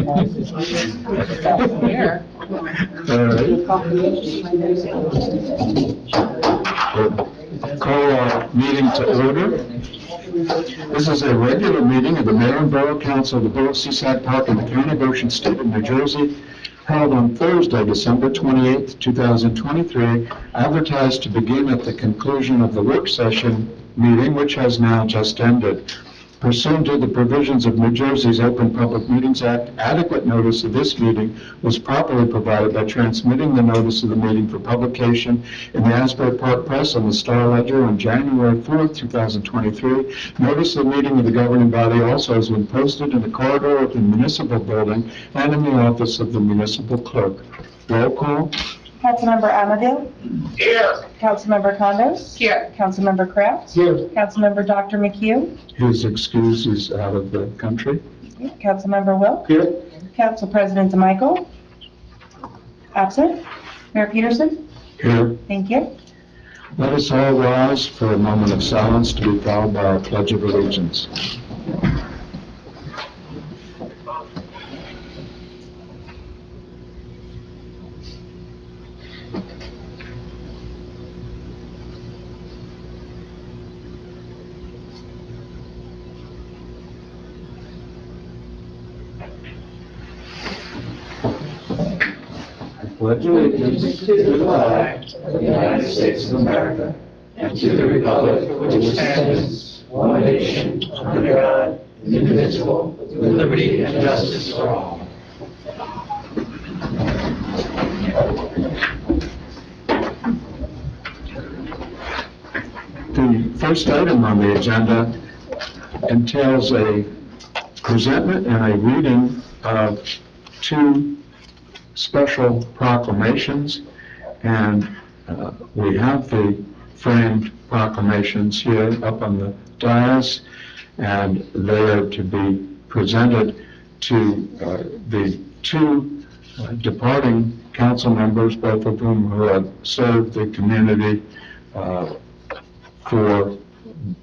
Here. Call our meeting to order. This is a regular meeting of the Mayor and Borough Council of the Borough of Seaside Park in the County of Ocean, State of New Jersey, held on Thursday, December 28th, 2023, advertised to begin at the conclusion of the work session meeting, which has now just ended. Pursuant to the provisions of New Jersey's Open Public Meetings Act, adequate notice of this meeting was properly provided by transmitting the notice of the meeting for publication in the Asbury Park Press and the Star Ledger on January 4th, 2023. Notice of the meeting of the governing body also has been posted in the corridor of the municipal building and in the office of the municipal clerk. Roll call. Councilmember Amadale? Here. Councilmember Condos? Here. Councilmember Kraft? Here. Councilmember Dr. McHugh? His excuse is out of the country. Councilmember Wilk? Here. Council President DeMichael? Absent. Mayor Peterson? Here. Thank you. Let us all rise for a moment of silence to be followed by our Pledge of Allegiance. Pledge allegiance to the flag of the United States of America and to the republic which stands one nation under God, indivisible, with liberty and justice for all. The first item on the agenda entails a presentment and a reading of two special proclamations, and we have the framed proclamations here up on the dais, and they are to be presented to the two departing council members, both of whom who have served the community for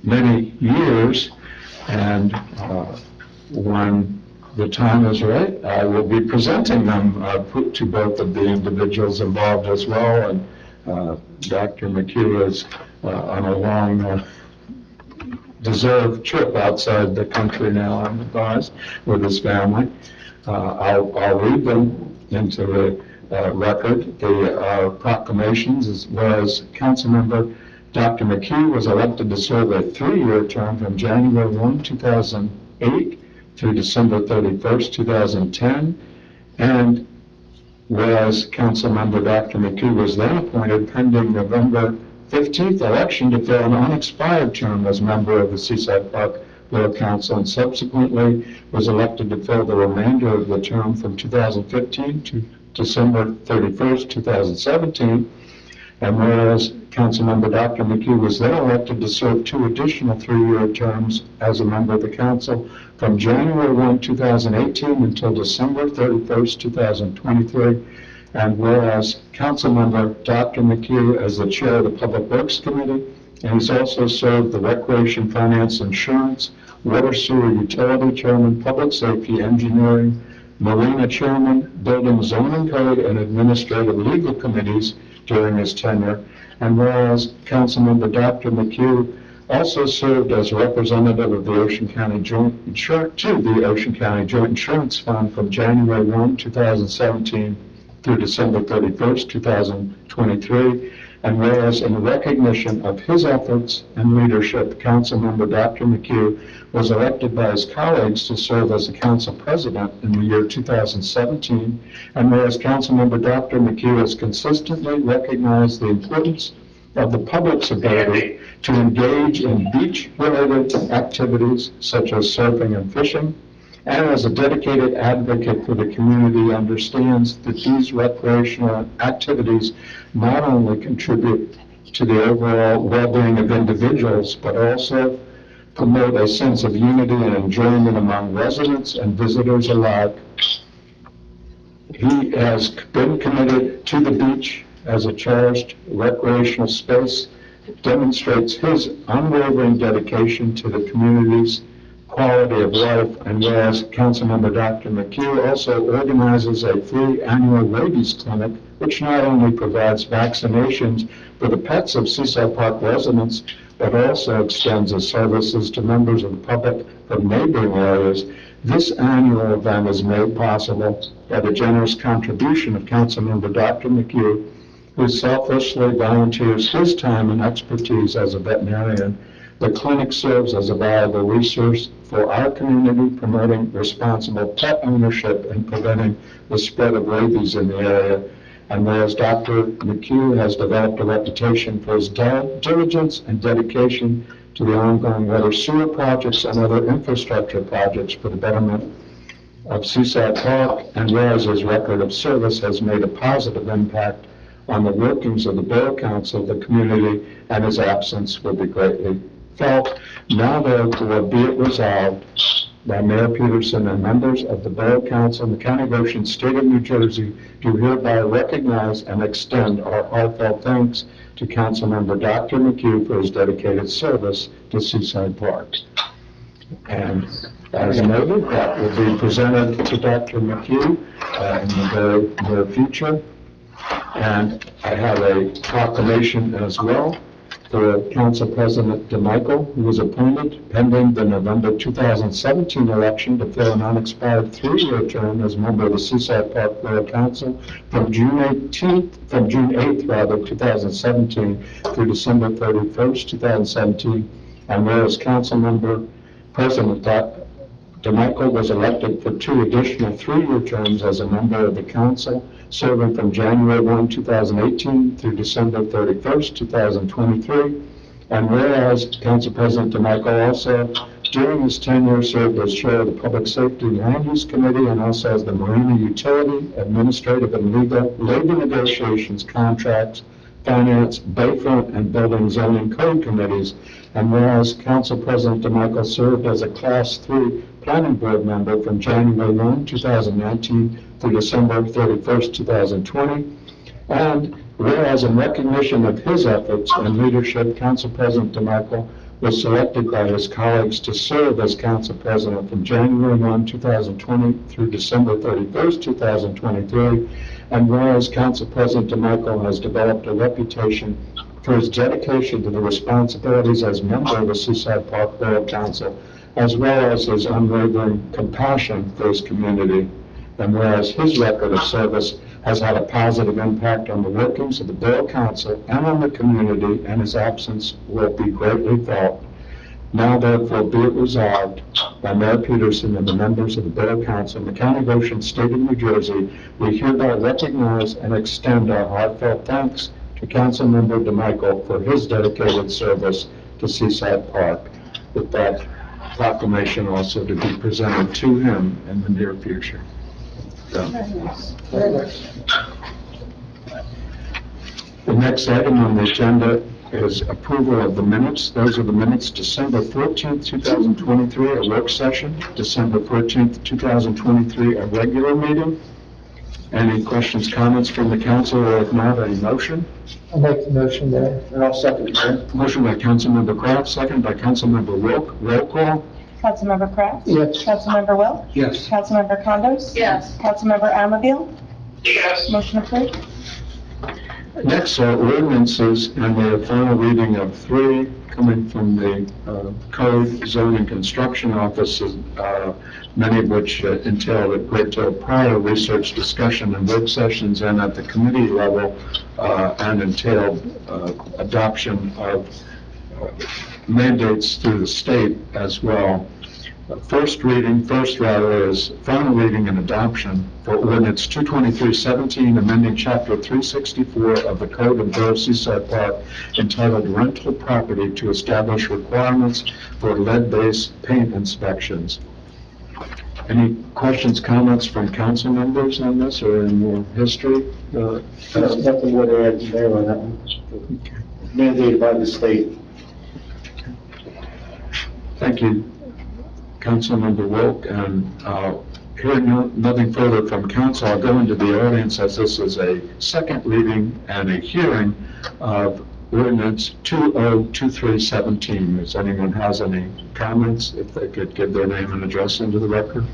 many years, and when the time is right, I will be presenting them to both of the individuals involved as well. And Dr. McHugh is on a long deserved trip outside the country now, I'm advised, with his family. I'll read them into the record. The proclamations, as well as Councilmember Dr. McHugh was elected to serve a 3-year term from January 1, 2008 through December 31st, 2010, and whereas Councilmember Dr. McHugh was then appointed pending November 15th election to fill an unexpired term as member of the Seaside Park Borough Council, and subsequently was elected to fill the remainder of the term from 2015 to December 31st, 2017, and whereas Councilmember Dr. McHugh was then elected to serve 2 additional 3-year terms as a member of the council from January 1, 2018 until December 31st, 2023. And whereas Councilmember Dr. McHugh as the chair of the Public Works Committee, and he's also served the Recreation, Finance, Insurance, Water, Sewer, Utility Chairman, Public Safety, Engineering, Marina Chairman, Building, Zoning Code, and Administrative Legal Committees during his tenure. And whereas Councilmember Dr. McHugh also served as representative of the Ocean County Joint Insurance Fund from January 1, 2017 through December 31st, 2023. And whereas in recognition of his efforts and leadership, Councilmember Dr. McHugh was elected by his colleagues to serve as the council president in the year 2017. And whereas Councilmember Dr. McHugh has consistently recognized the importance of the public's ability to engage in beach-related activities such as surfing and fishing, and as a dedicated advocate for the community, understands that these recreational activities not only contribute to the overall well-being of individuals, but also promote a sense of unity and enjoyment among residents and visitors alike. He has been committed to the beach as a cherished recreational space. It demonstrates his unwavering dedication to the community's quality of life, and whereas Councilmember Dr. McHugh also organizes a free annual rabies clinic, which not only provides vaccinations for the pets of Seaside Park residents, but also extends its services to members of the public from neighboring areas. This annual event is made possible by the generous contribution of Councilmember Dr. McHugh, who selflessly volunteers his time and expertise as a veterinarian. The clinic serves as a valuable resource for our community, promoting responsible pet ownership and preventing the spread of rabies in the area. And whereas Dr. McHugh has developed a reputation for his diligence and dedication to the ongoing water sewer projects and other infrastructure projects for the betterment of Seaside Park, and whereas his record of service has made a positive impact on the workings of the Borough Council, the community, and his absence will be greatly felt. Now therefore be it resolved by Mayor Peterson and members of the Borough Council in the County of Ocean, State of New Jersey, do hereby recognize and extend our heartfelt thanks to Councilmember Dr. McHugh for his dedicated service to Seaside Park. And as noted, that will be presented to Dr. McHugh in the very near future. And I have a proclamation as well for Council President DeMichael, who was appointed pending the November 2017 election to fill an unexpired 3-year term as member of the Seaside Park Borough Council from June 8th, 2017 through December 31st, 2017. And whereas Councilmember President DeMichael was elected for 2 additional 3-year terms as a member of the council, serving from January 1, 2018 through December 31st, 2023. And whereas Council President DeMichael also, during his tenure, served as chair of the Public Safety and Land Use Committee and also as the Marina Utility, Administrative and Legal, Labor Negotiations, Contracts, Finance, Bayfront, and Building Zoning Code Committees. And whereas Council President DeMichael served as a Class 3 Planning Board member from January 1, 2019 through December 31st, 2020. And whereas in recognition of his efforts and leadership, Council President DeMichael was selected by his colleagues to serve as Council President from January 1, 2020 through December 31st, 2023. And whereas Council President DeMichael has developed a reputation for his dedication to the responsibilities as member of the Seaside Park Borough Council, as well as his unwavering compassion for his community. And whereas his record of service has had a positive impact on the workings of the Borough Council and on the community, and his absence will be greatly felt. Now therefore be it resolved by Mayor Peterson and the members of the Borough Council in the County of Ocean, State of New Jersey, we hereby recognize and extend our heartfelt thanks to Councilmember DeMichael for his dedicated service to Seaside Park. With that proclamation also to be presented to him in the near future. So. The next item on the agenda is approval of the minutes. Those are the minutes December 14th, 2023, a work session, December 14th, 2023, a regular meeting. Any questions, comments from the council, or if not, a motion? I'll make the motion there. And I'll second it. Motion by Councilmember Kraft, second by Councilmember Wilk. Roll call. Councilmember Kraft? Yes. Councilmember Wilk? Yes. Councilmember Condos? Yes. Councilmember Anfield? Yes. Motion approved. Next are ordinances and the final reading of 3 coming from the Code, Zoning, Construction Office, many of which entail a great deal of prior research, discussion, and work sessions, and at the committee level, and entailed adoption of mandates through the state as well. First reading is final reading and adoption for ordinance 223-17, amending chapter 364 of the Code of Borough of Seaside Park entitled Rental Property to establish requirements for lead-based paint inspections. Any questions, comments from council members on this, or any more history? There's nothing more to add there on that one. Mandated by the state. Thank you, Councilmember Wilk, and hearing nothing further from council, I'll go into the audience as this is a second reading and a hearing of ordinance 202317. Does anyone has any comments? If they could give their name and address into the record.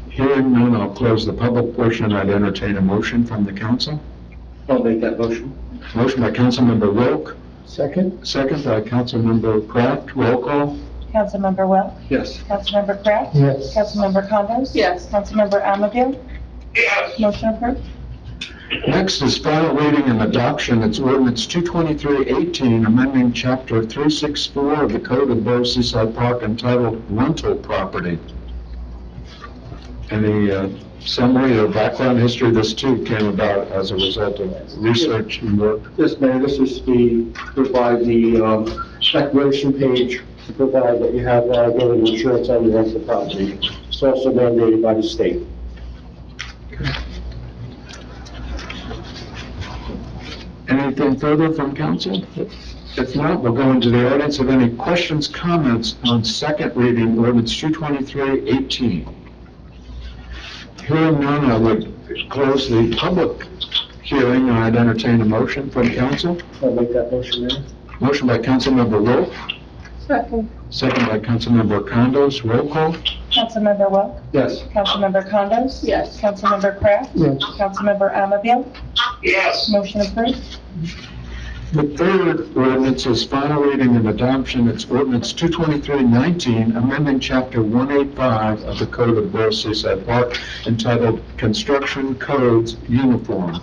Hearing none, I'll close the public portion. I'd entertain a motion from the council. I'll make that motion. Motion by Councilmember Wilk, Second? second by Councilmember Kraft. Roll call. Councilmember Welch? Yes. Councilmember Kraft? Yes. Councilmember Condos? Yes. Councilmember Ammaville? Yes. Motion approved. Next is final reading and adoption. It's ordinance 22318, amending chapter 364 of the Code of Borough Seaside Park entitled Rental Property. Any summary or background history? This too came about as a result of research and work. Yes, Mayor, this is provide the declaration page to provide that you have liability insurance on your rental property. It's also mandated by the state. Anything further from council? If not, we'll go into the audience. Have any questions, comments on second reading ordinance 22318? Hearing none, I would close the public hearing, and I'd entertain a motion from council. I'll make that motion, Mayor. Motion by Councilmember Wolf, Second. second by Councilmember Condos. Roll call. Councilmember Welch? Yes. Councilmember Condos? Yes. Councilmember Kraft? Yes. Councilmember Ammaville? Yes. Motion approved. The third ordinance is final reading and adoption. It's ordinance 22319, amending chapter 185 of the Code of Borough Seaside Park entitled Construction Codes Uniform.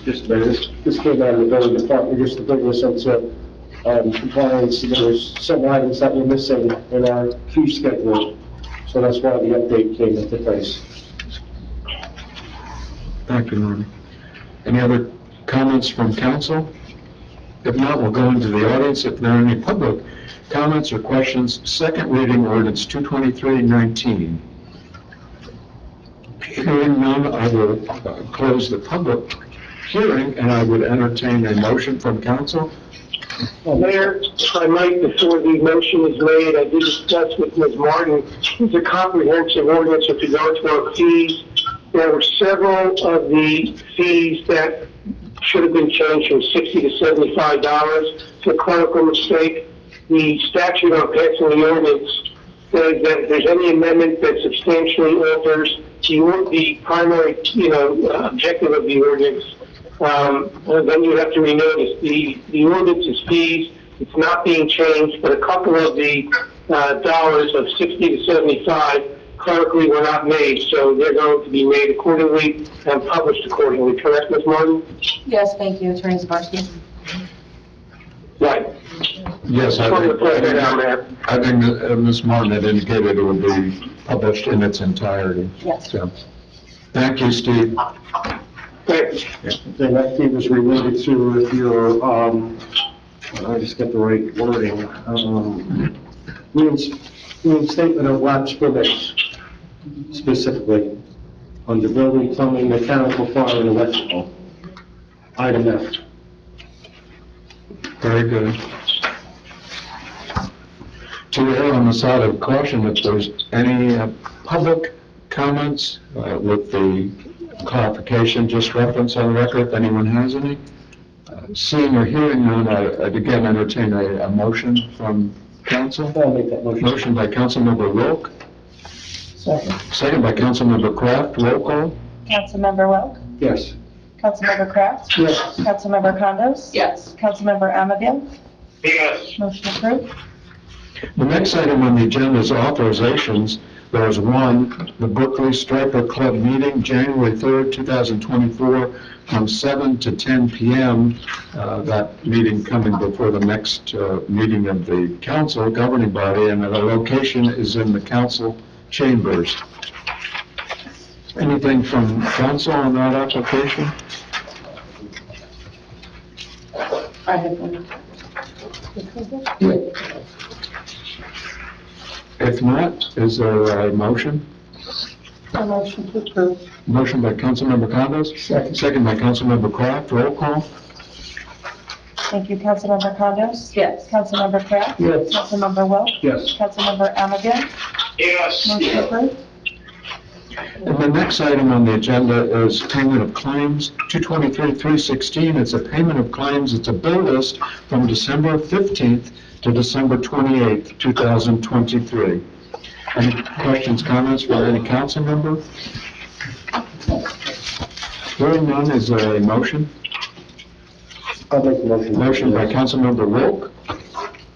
Just, Mayor, this came out of the building department, just to bring this into compliance. There was some items that were missing in our fee schedule, so that's why the update came into place. Thank you, Norman. Any other comments from council? If not, we'll go into the audience. If there are any public comments or questions, second reading ordinance 22319. Hearing none, I will close the public hearing, and I would entertain a motion from council. Mayor, if I might, before the motion is made, I did discuss with Ms. Martin, it's a comprehensive ordinance with regard to our fees. There were several of the fees that should have been changed from $60 to $75. It's a clerical mistake. The statute on passing the ordinance says that if there's any amendment that substantially alters the primary, objective of the ordinance, then you have to renotice. The ordinance is fees. It's not being changed, but a couple of the dollars of 60 to 75 clerically were not made, so they're going to be made accordingly and published accordingly. Correct, Ms. Martin? Yes, thank you, Attorney Zabarski. Right. Yes, Just wanted to put that down there. I think Ms. Martin had indicated it would be published in its entirety. Yes. So, thank you, Steve. Thanks. And that fee was related to if you're, I just get the right wording, reinstatement of lapse permits, specifically under building, plumbing, mechanical, fire, and electrical. Item F. Very good. To err on the side of caution, if there's any public comments with the clarification just referenced on the record, if anyone has any. Seeing or hearing none, I'd again entertain a motion from council. I'll make that motion. Motion by Councilmember Wilk, Second. second by Councilmember Kraft. Roll call. Councilmember Welch? Yes. Councilmember Kraft? Yes. Councilmember Condos? Yes. Councilmember Ammaville? Yes. Motion approved. The next item on the agenda is authorizations. There's one, the Berkeley Striper Club meeting, January 3rd, 2024, from 7 to 10 p.m. That meeting coming before the next meeting of the council governing body, and the location is in the council chambers. Anything from council on that application? I have one. If not, is there a motion? A motion to approve. Motion by Councilmember Condos? Second. Second by Councilmember Kraft. Roll call. Thank you, Councilmember Condos? Yes. Councilmember Kraft? Yes. Councilmember Welch? Yes. Councilmember Ammaville? Yes. Motion approved. And the next item on the agenda is payment of claims, 223-316. It's a payment of claims. It's a bill list from December 15th to December 28th, 2023. Any questions, comments from any council member? Hearing none, is there a motion? I'll make the motion. Motion by Councilmember Wilk,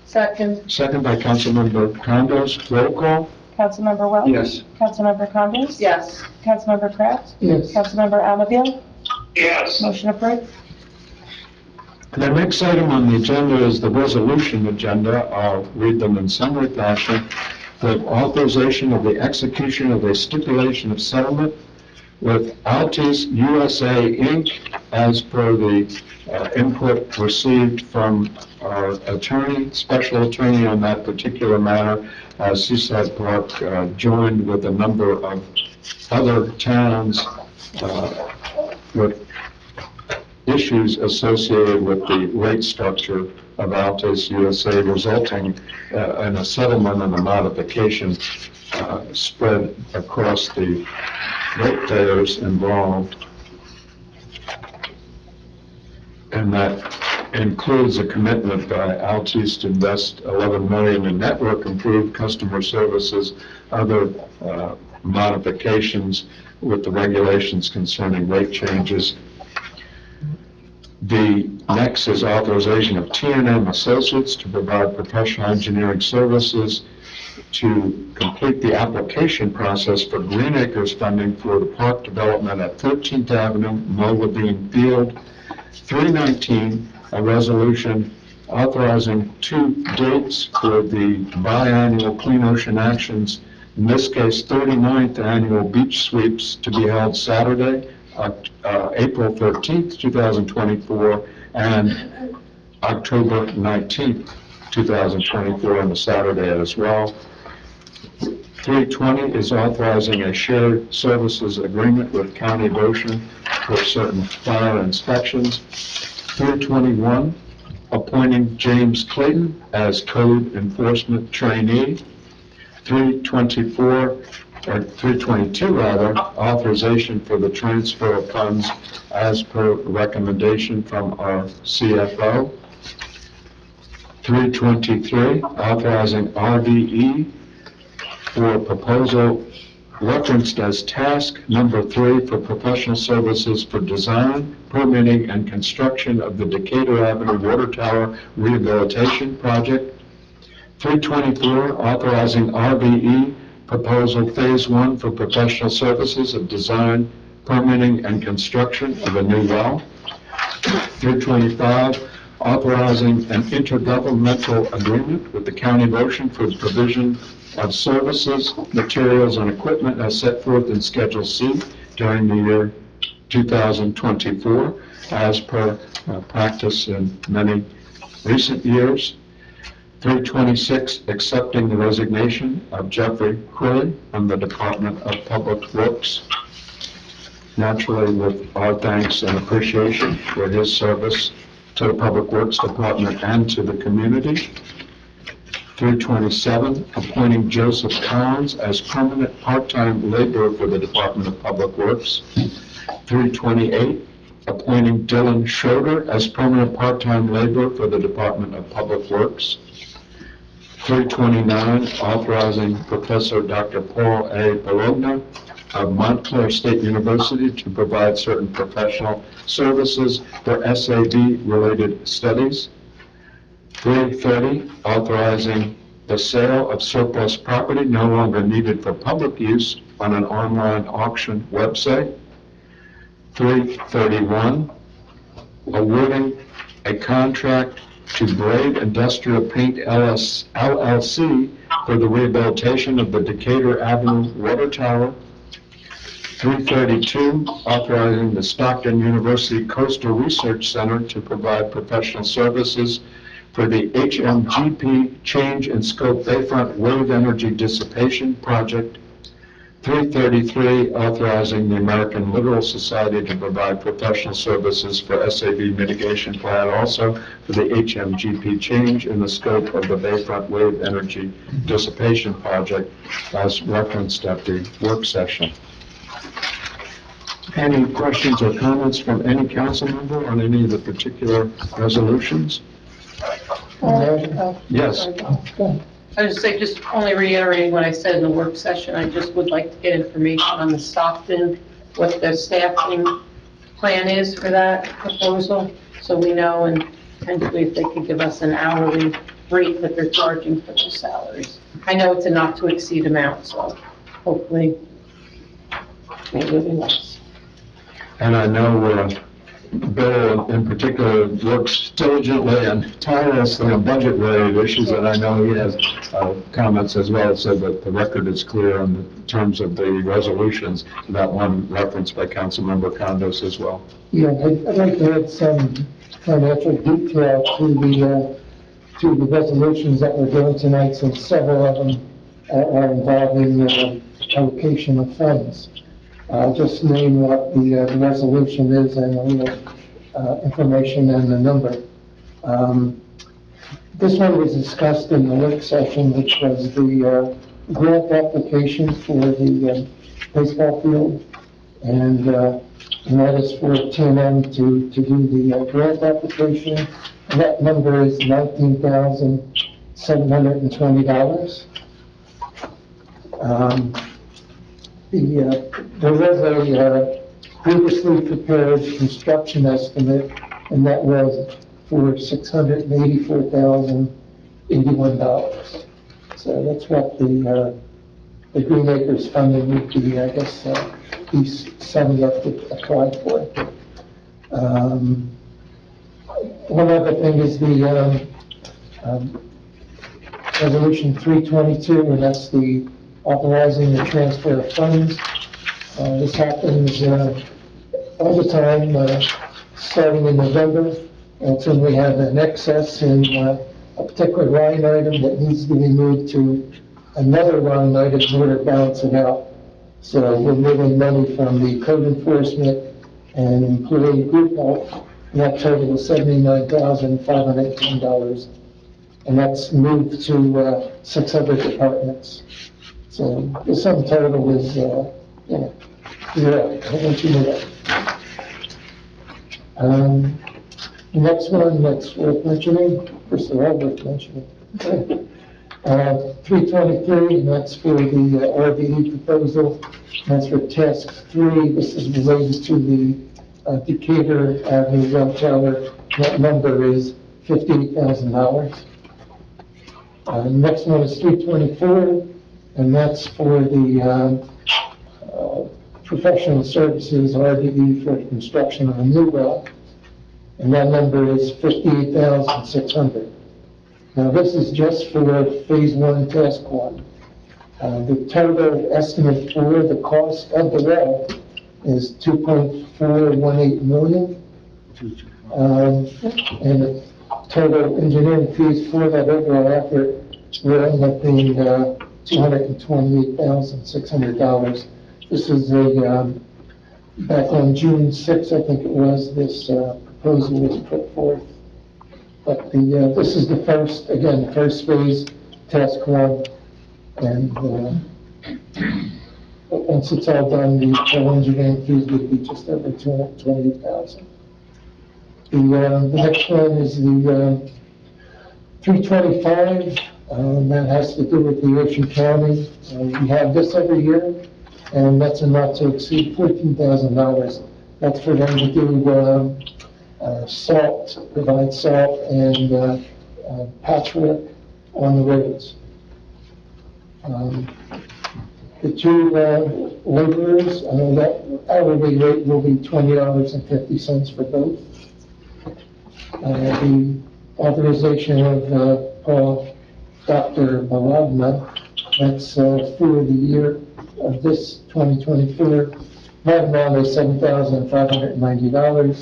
Second. second by Councilmember Condos. Roll call? Councilmember Welch? Yes. Councilmember Condos? Yes. Councilmember Kraft? Yes. Councilmember Anfield? Yes. Motion approved. The next item on the agenda is the resolution agenda. I'll read them in summary fashion. The authorization of the execution of a stipulation of settlement with Altis USA Inc. as per the input received from our attorney, special attorney on that particular matter. Seaside Park joined with a number of other towns with issues associated with the rate structure of Altis USA, resulting in a settlement and a modification spread across the ratepayers involved. And that includes a commitment by Altis to invest $11 million in network improved customer services, other modifications with the regulations concerning rate changes. The next is authorization of T&M Associates to provide professional engineering services to complete the application process for Green Acres funding for the park development at 13th Avenue, Mola Bean Field. 319, a resolution authorizing 2 dates for the biannual Clean Ocean Actions, in this case 39th Annual Beach Sweeps, to be held Saturday, April 13th, 2024, and October 19th, 2024, on the Saturday as well. 320 is authorizing a shared services agreement with County of Ocean for certain fire inspections. 321, appointing James Clayton as code enforcement trainee. 322 rather, authorization for the transfer of funds as per recommendation from our CFO. 323, authorizing RDE for proposal referenced as task number 3 for professional services for design, permitting, and construction of the Decatur Avenue Water Tower Rehabilitation Project. 324, authorizing RBE proposal phase 1 for professional services of design, permitting, and construction of a new well. 325, authorizing an intergovernmental agreement with the County of Ocean for the provision of services, materials, and equipment as set forth in Schedule C during the year 2024, as per practice in many recent years. 326, accepting the resignation of Jeffrey Quilly from the Department of Public Works. Naturally, with our thanks and appreciation for his service to the Public Works Department and to the community. 327, appointing Joseph Collins as permanent part-time laborer for the Department of Public Works. 328, appointing Dylan Schroeder as permanent part-time laborer for the Department of Public Works. 329, authorizing Professor Dr. Paul A. Bologna of Montclair State University to provide certain professional services for SAD-related studies. 330, authorizing the sale of surplus property no longer needed for public use on an online auction website. 331, awarding a contract to Braid Industrial Paint LLC for the rehabilitation of the Decatur Avenue Water Tower. 332, authorizing the Stockton University Coastal Research Center to provide professional services for the HMGP Change in Scope Bayfront Wave Energy Dissipation Project. 333, authorizing the American Literal Society to provide professional services for SAB mitigation plan, also for the HMGP change in the scope of the Bayfront Wave Energy Dissipation Project, as referenced at the work session. Any questions or comments from any council member on any of the particular resolutions? Yes. I would say, just only reiterating what I said in the work session, I just would like to get information on the Stockton, what the staffing plan is for that proposal, so we know, and potentially if they could give us an hourly rate that they're charging for their salaries. I know it's a not to exceed amount, so hopefully maybe it'll be less. And I know Bill in particular works diligently and tirelessly on budget-related issues, and I know he has comments as well, so that the record is clear on the terms of the resolutions. That one referenced by Councilmember Condos as well. Yeah, I'd like to add some financial detail to the resolutions that we're doing tonight, since several of them are involving allocation of funds. I'll just name what the resolution is and a little information and the number. This one was discussed in the work session, which was the grant application for the baseball field, and that is for TNM to do the grant application. And that number is $19,720. There was a previously prepared construction estimate, and that was for $684,081. So that's what the Green Acres funding would be, I guess, be summed up to apply for. One other thing is the Resolution 322, and that's the authorizing the transfer of funds. This happens all the time, starting in November, until we have an excess in a particular line item that needs to be moved to another line item in order to balance it out. So we're moving money from the code enforcement and employee group health, and that total is $79,510, and that's moved to 600 departments. So the sum total is, zero. I want you to know that. The next one that's worth mentioning, first of all, worth mentioning. 323, and that's for the RVE proposal. That's for task 3. This is related to the Decatur Avenue Rail Tower. That number is $58,000. Next one is 324. And that's for the professional services, RDE, for the construction of a new well. And that number is $58,600. Now, this is just for phase 1, task 1. The total estimate for the cost of the well is $2.418 million. And the total engineering fees for that overall effort will end up being $228,600. This is back on June 6th, I think it was, this proposal was put forth. But this is the first phase, task 1, and once it's all done, the total engineering fees would be just over $228,000. The next one is the 325. That has to do with the Ocean County. We have this every year, and that's a not to exceed $14,000. That's for them to do salt, provide salt and patchwork on the roads. The two laborers, that hourly rate will be $20.50 for both. The authorization of Dr. Balagna, that's for the year of this 2024. That amount is $7,590.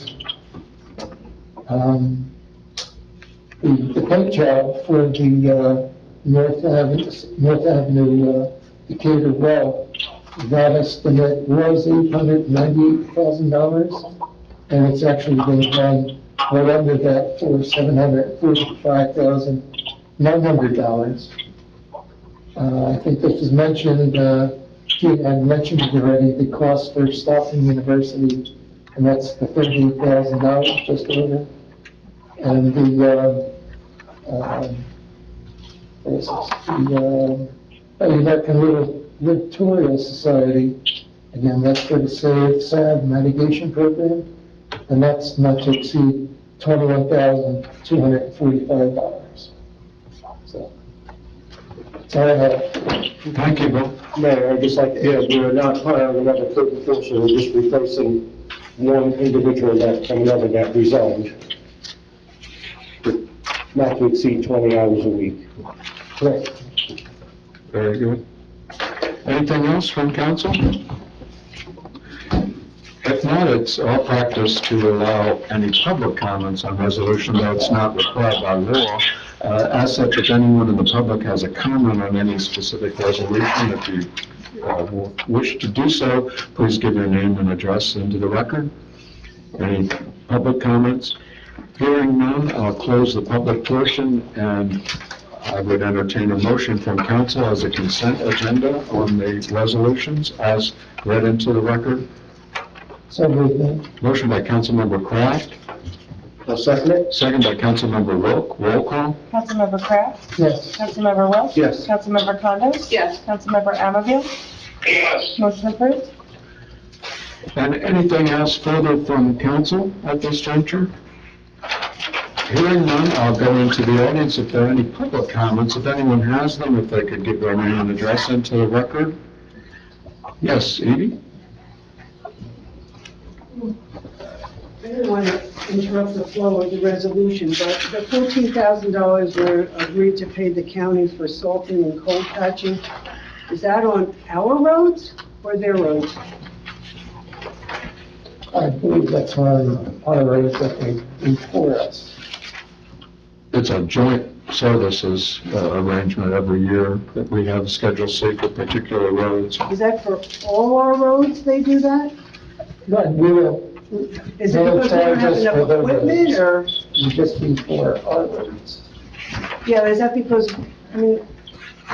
The paint job for the North Avenue Decatur well, that estimate was $898,000, and it's actually been done well under that for $745,900. I think this was mentioned Gene, I mentioned it already, the cost for Stockton University, and that's the $38,000, just over. And the, what is this? The American Littoral Society, again, that's for the SAD mitigation program, and that's not to exceed $21,245. So, that's all I have. Thank you, Bill. Mayor, I'd just like to add, we're not hiring another code enforcer, we're just replacing one individual that, from another that resigned. Not to exceed 20 hours a week. Correct. Very good. Anything else from council? If not, it's our practice to allow any public comments on resolution, though it's not required by law. As such, if anyone in the public has a comment on any specific resolution, if you wish to do so, please give your name and address into the record. Any public comments? Hearing none, I'll close the public portion, and I would entertain a motion from council as a consent agenda on the resolutions as read into the record. So moved, Mayor. Motion by Councilmember Kraft, I'll second it. second by Councilmember Wilk. Roll call. Councilmember Kraft? Yes. Councilmember Welch? Yes. Councilmember Condos? Yes. Councilmember Anfield? Yes. Motion approved. And anything else further from council at this juncture? Hearing none, I'll go into the audience if there are any public comments. If anyone has them, if they could give their name and address into the record. Yes, Edie? I don't want to interrupt the flow of the resolution, but the $14,000 were agreed to pay the county for salting and cold patching. Is that on our roads or their roads? I believe that's on our roads that they do for us. It's a joint services arrangement every year that we have Schedule C for particular roads. Is that for all our roads they do that? No, we will. Is it because we don't have enough equipment or? We just need for our roads. Yeah, is that because, is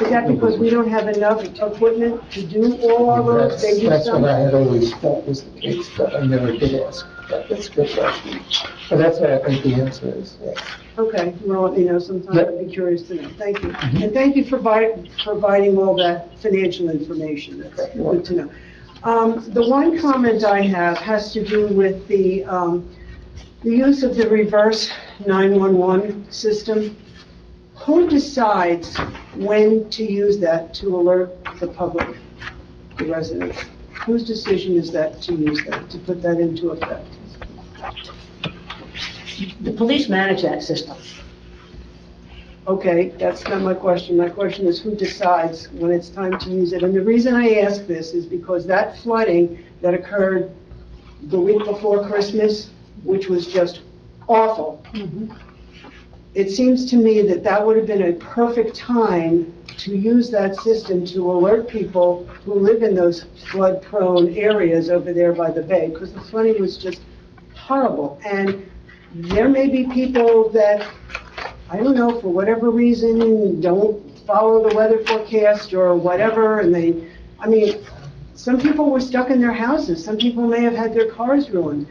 that because we don't have enough equipment to do all our roads? They do That's some? what I had always thought was the case, but I never did ask. But that's a good question. But that's what I think the answer is, yeah. Okay, well, sometime Yep. I'd be curious to know. Thank you. And thank you for providing all that financial information. That's good to know. The one comment I have has to do with the use of the reverse 911 system. Who decides when to use that to alert the public, the residents? Whose decision is that to use that, to put that into effect? The police manage that system. Okay, that's not my question. My question is who decides when it's time to use it? And the reason I ask this is because that flooding that occurred the week before Christmas, which was just awful, it seems to me that that would have been a perfect time to use that system to alert people who live in those flood-prone areas over there by the bay, because the flooding was just horrible. And there may be people that, I don't know, for whatever reason, don't follow the weather forecast or whatever, and some people were stuck in their houses. Some people may have had their cars ruined.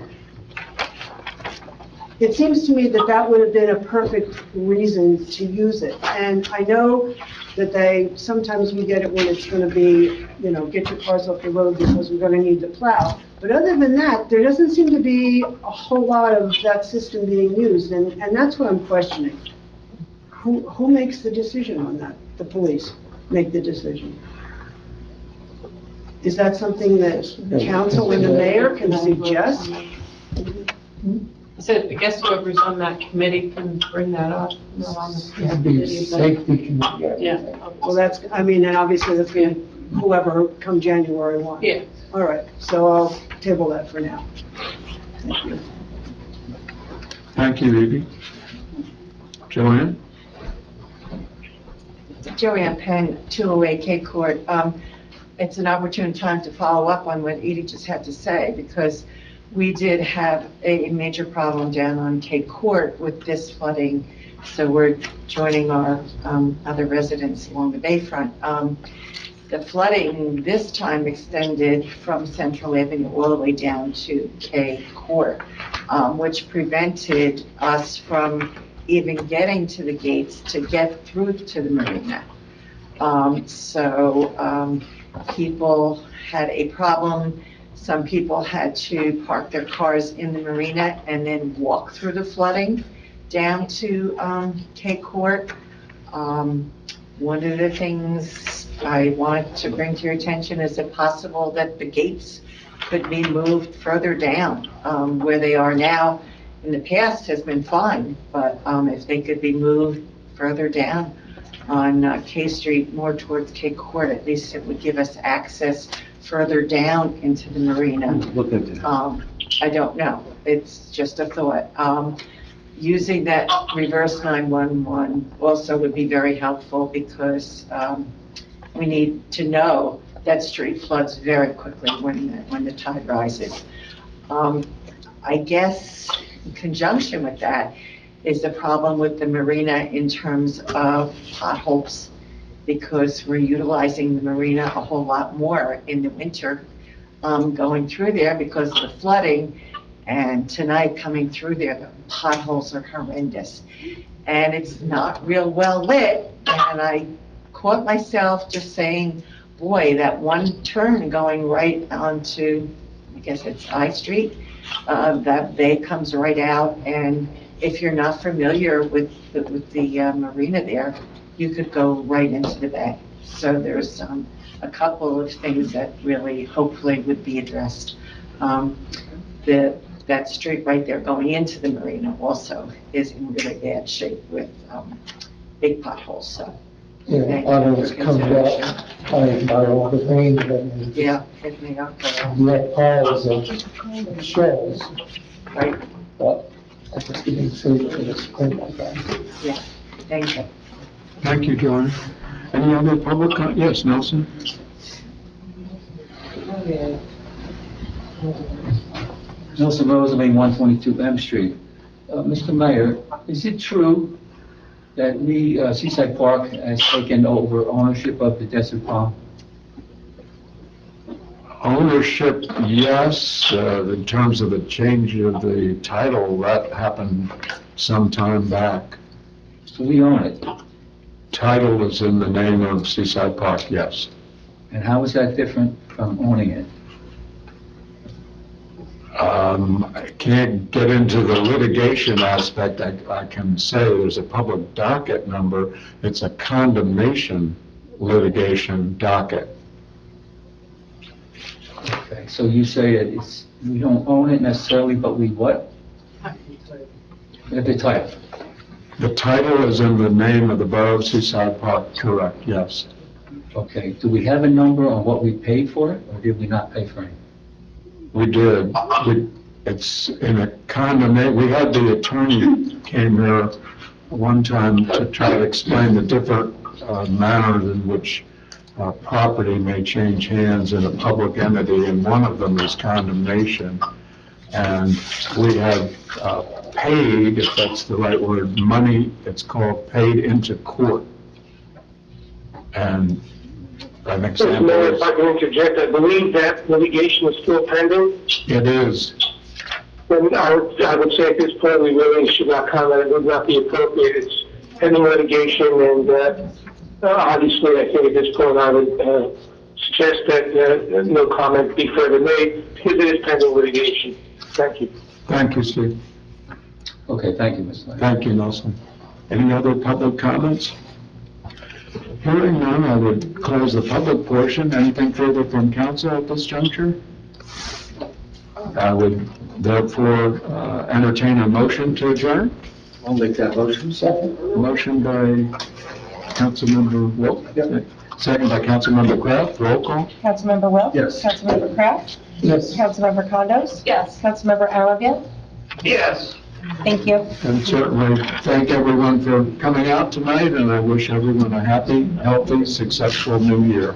It seems to me that that would have been a perfect reason to use it. And I know that sometimes we get it when it's going to be, get your cars off the road because we're going to need to plow. But other than that, there doesn't seem to be a whole lot of that system being used, and that's what I'm questioning. Who makes the decision on that? The police make the decision. Is that something that the council and the mayor can suggest? So I guess whoever's on that committee can bring that up. It'd be safety committee. Yeah. Well, and obviously that's going to, whoever come January 1. Yeah. All right, so I'll table that for now. Thank you. Thank you, Evie. Joanne? Joanne Penn, 208 Cape Court. It's an opportune time to follow up on what Edie just had to say, because we did have a major problem down on Cape Court with this flooding, so we're joining our other residents along the bayfront. The flooding this time extended from Central Avenue all the way down to K Court, which prevented us from even getting to the gates to get through to the marina. People had a problem. Some people had to park their cars in the marina and then walk through the flooding down to K Court. One of the things I want to bring to your attention, is it possible that the gates could be moved further down? Where they are now in the past has been fine, but if they could be moved further down on K Street, more towards K Court, at least it would give us access further down into the marina. Look at that. I don't know, it's just a thought. Using that reverse 911 also would be very helpful, because we need to know that street floods very quickly when the tide rises. I guess in conjunction with that is the problem with the marina in terms of potholes, because we're utilizing the marina a whole lot more in the winter, going through there because of the flooding. And tonight coming through there, the potholes are horrendous. And it's not real well lit. And I caught myself just saying, boy, that one turn going right onto, I guess it's I Street, that bay comes right out. And if you're not familiar with the marina there, you could go right into the bay. So there's a couple of things that really hopefully would be addressed. That street right there going into the marina also is in really bad shape with big potholes, so. Yeah, potholes come out by all the rain. And Yeah, hit me up. you have piles of shells, Right, but I just didn't say that it's spring like that. yeah, thank you. Thank you, John. Any other public yes, Nelson? Nelson Rosenbaum, 122 M Street. Mr. Mayor, is it true that Seaside Park has taken over ownership of the Desert Palm? Ownership, yes, in terms of the change of the title, that happened some time back. So we own it. Title is in the name of Seaside Park, yes. And how is that different from owning it? I can't get into the litigation aspect. I can say there's a public docket number. It's a condemnation litigation docket. Okay, so you say we don't own it necessarily, but we what? The title. The title is in the name of the Borough of Seaside Park, correct, yes. Okay, do we have a number on what we paid for it, or did we not pay for it? We did. It's in a condemnation. We had the attorney came there one time to try to explain the different manners in which property may change hands in a public entity, and one of them is condemnation. And we have paid, if that's the right word, money, it's called paid into court. And an Mr. example Mayor, is, if I can interject, I believe that litigation is still pending. it is. And I would say at this point, we really should not comment. It would not be appropriate. It's pending litigation, and obviously, I think at this point, I would suggest that no comment be further made, because it is pending litigation. Thank you. Thank you, Steve. Okay, thank you, Mr. Mayor. Thank you, Nelson. Any other public comments? Hearing none, I would close the public portion. Anything further from council at this juncture? I would therefore entertain a motion to adjourn. I'll make that motion. Second? Motion by Councilmember Wilk, second by Councilmember Kraft. Roll call. Councilmember Welch? Yes. Councilmember Kraft? Yes. Councilmember Condos? Yes. Councilmember Anfield? Yes. Thank you. And certainly thank everyone for coming out tonight, and I wish everyone a happy, healthy, successful new year.